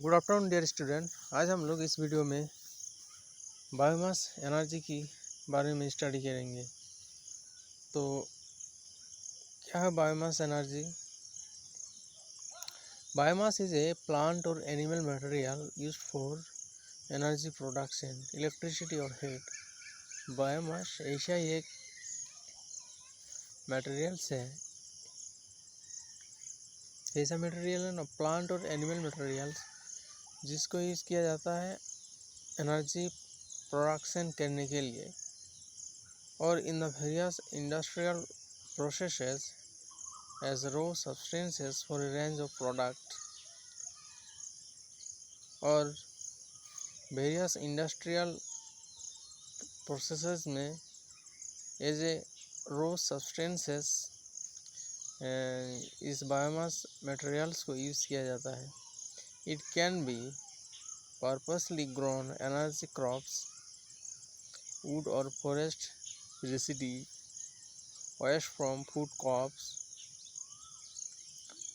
Good afternoon dear student. आज हम लोग इस वीडियो में बायोमास एनर्जी की बारे में स्टडी करेंगे। तो क्या है biomass energy? Biomass is a plant और animal material used for energy production, electricity और हीट। बायोमास ऐसा ही एक मटेरियल्स है, ऐसा मटेरियल है ना, प्लांट और एनिमल मटेरियल्स जिसको यूज़ किया जाता है एनर्जी प्रोडक्शन करने के लिए और in the various industrial processes as raw substances for a range of product. और वेरियस इंडस्ट्रियल प्रोसेसेस में एज ए रो सब्सटेंसेस इस बायोमास मटेरियल्स को यूज़ किया जाता है। It can be purposely grown energy crops, wood or forest residue, waste from food crops,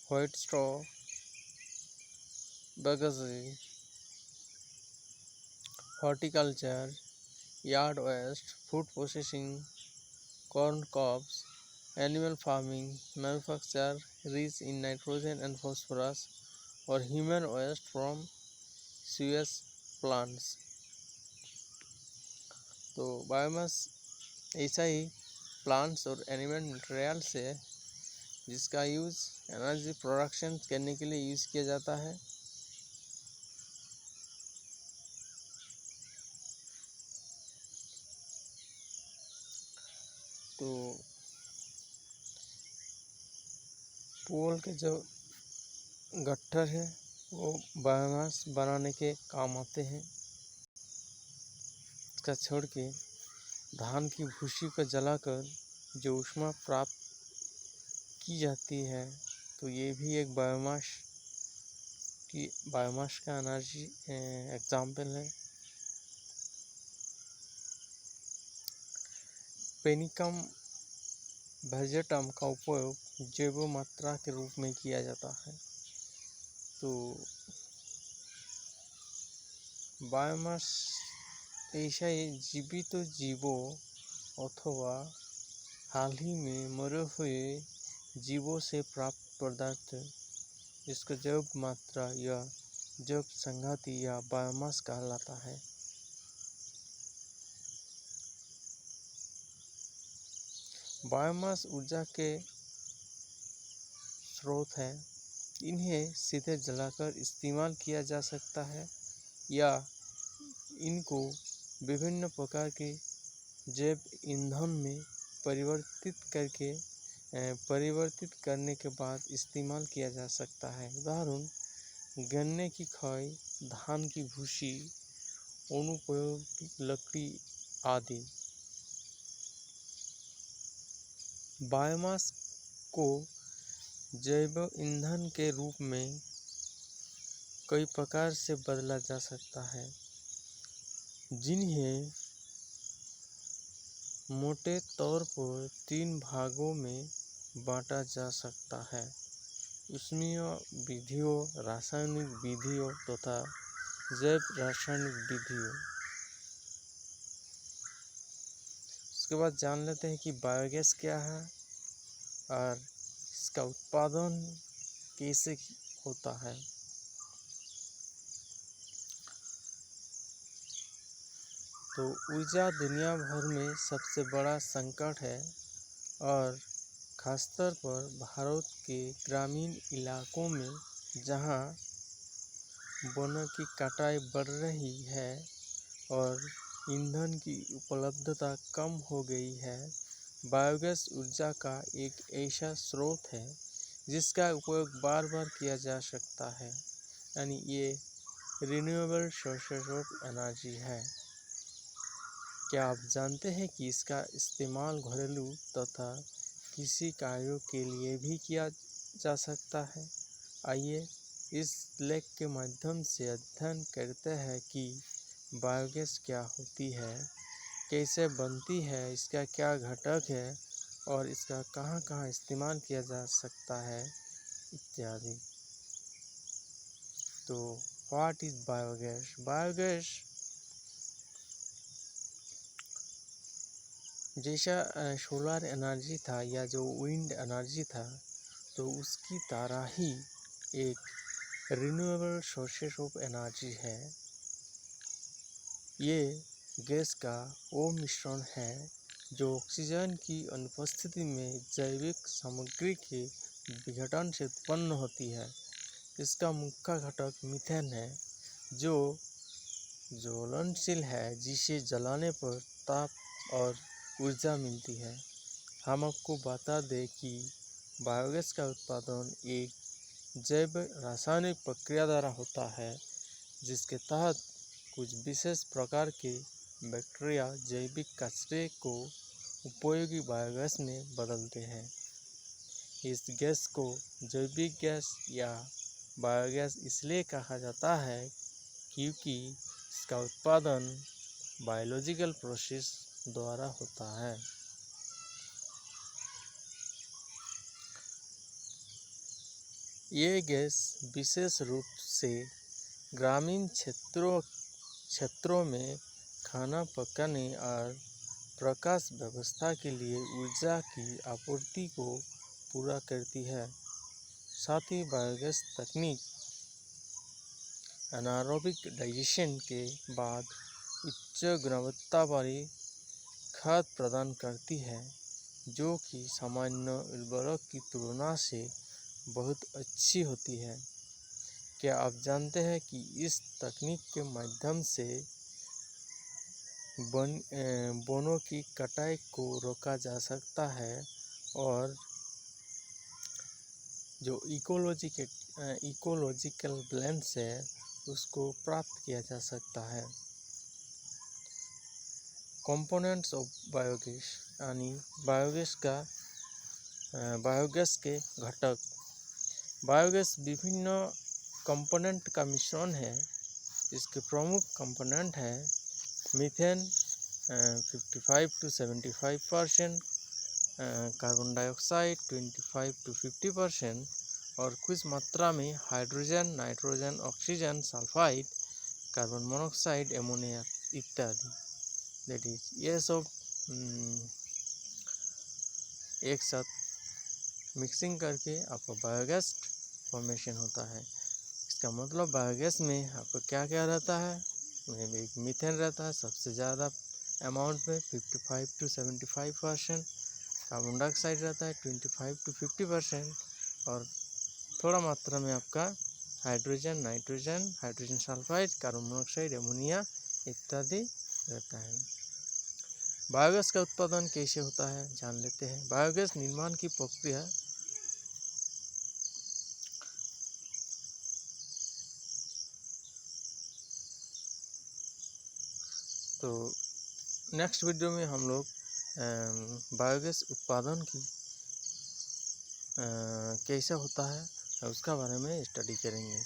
white straw, bagasse, horticulture, yard waste, food processing, corn cobs, animal farming, manufacture rich in nitrogen and phosphorus, or human waste from sewage plants। तो biomass ऐसा ही plants और animal materials है जिसका use energy production करने के लिए use किया जाता है। तो पोल के जो गट्ठर है वो बायोमास बनाने के काम आते हैं। इसका छोड़ के धान की भूसी को जलाकर जो ऊष्मा प्राप्त की जाती है, तो ये भी एक बायोमास का एनर्जी एग्जाम्पल है। पेनिकम वेजेटम का उपयोग जैव मात्रा के रूप में किया जाता है। तो बायोमास ऐसा ही जीवित जीवों अथवा हाल ही में मरे हुए जीवों से प्राप्त पदार्थ, जिसका जैव मात्रा या जैव संघाती या बायोमास कहलाता है। बायोमास ऊर्जा के स्रोत हैं। इन्हें सीधे जलाकर इस्तेमाल किया जा सकता है या इनको विभिन्न प्रकार के जैव ईंधन में परिवर्तित करने के बाद इस्तेमाल किया जा सकता है। उदाहरण गन्ने की खाई, धान की भूसी, अनुपयोगी लकड़ी आदि। बायोमास को जैव ईंधन के रूप में कई प्रकार से बदला जा सकता है, जिन्हें मोटे तौर पर 3 भागों में बांटा जा सकता है: ऊष्मीय विधियों, रासायनिक विधियों तथा जैव रासायनिक विधियों। उसके बाद जान लेते हैं कि बायोगैस क्या है और इसका उत्पादन कैसे होता है। तो ऊर्जा दुनिया भर में सबसे बड़ा संकट है और खासतौर पर भारत के ग्रामीण इलाकों में, जहां वनों की कटाई बढ़ रही है और ईंधन की उपलब्धता कम हो गई है। बायोगैस ऊर्जा का एक ऐसा स्रोत है जिसका उपयोग बार बार किया जा सकता है, यानी ये रिन्यूएबल सोर्सेज ऑफ एनर्जी है। क्या आप जानते हैं कि इसका इस्तेमाल घरेलू तथा कृषि कार्यों के लिए भी किया जा सकता है? आइए इस लेख के माध्यम से अध्ययन करते हैं कि बायोगैस क्या होती है, कैसे बनती है, इसका क्या घटक है और इसका कहाँ कहाँ इस्तेमाल किया जा सकता है इत्यादि। तो व्हाट इज बायोगैस? बायोगैस जैसा सोलर एनर्जी था या जो विंड एनर्जी था, तो उसकी तरह ही एक रिन्यूएबल सोर्सेस ऑफ एनर्जी है। ये गैस का वो मिश्रण है जो ऑक्सीजन की अनुपस्थिति में जैविक सामग्री के विघटन से उत्पन्न होती है। इसका मुख्य घटक मीथेन है, जो ज्वलनशील है, जिसे जलाने पर ताप और ऊर्जा मिलती है। हम आपको बता दें कि बायोगैस का उत्पादन एक जैव रासायनिक प्रक्रिया द्वारा होता है, जिसके तहत कुछ विशेष प्रकार के बैक्टीरिया जैविक कचरे को उपयोगी बायोगैस में बदलते हैं। इस गैस को जैविक गैस या बायोगैस इसलिए कहा जाता है क्योंकि इसका उत्पादन बायोलॉजिकल प्रोसेस द्वारा होता है। ये गैस विशेष रूप से ग्रामीण क्षेत्रों में खाना पकाने और प्रकाश व्यवस्था के लिए ऊर्जा की आपूर्ति को पूरा करती है। साथ ही बायोगैस तकनीक एनारोबिक डाइजेशन के बाद उच्च गुणवत्ता वाली खाद प्रदान करती है, जो कि सामान्य उर्वरक की तुलना से बहुत अच्छी होती है। क्या आप जानते हैं कि इस तकनीक के माध्यम से वनों की कटाई को रोका जा सकता है और जो इकोलॉजिकल बैलेंस है उसको प्राप्त किया जा सकता है। कंपोनेंट्स ऑफ बायोगैस यानी बायोगैस के घटक। बायोगैस विभिन्न कंपोनेंट का मिश्रण है। इसके प्रमुख कंपोनेंट है methane 55 to 75%, carbon dioxide 25 to 50% और कुछ मात्रा में hydrogen, nitrogen, oxygen, sulphide, carbon monoxide, ammonia इत्यादि। दैट इज ये सब एक साथ मिक्सिंग करके आपका बायोगैस फॉर्मेशन होता है। इसका मतलब बायोगैस में आपको क्या क्या रहता है? एक मीथेन रहता है सबसे ज़्यादा अमाउंट में 55 to 75%, कार्बन डाइऑक्साइड रहता है 25 to 50% और थोड़ा मात्रा में आपका hydrogen, nitrogen, hydrogen sulphide, carbon monoxide, ammonia इत्यादि रहता है। बायोगैस का उत्पादन कैसे होता है जान लेते हैं। बायोगैस निर्माण की प्रक्रिया तो नेक्स्ट वीडियो में हम लोग बायोगैस उत्पादन की कैसे होता है उसका बारे में स्टडी करेंगे।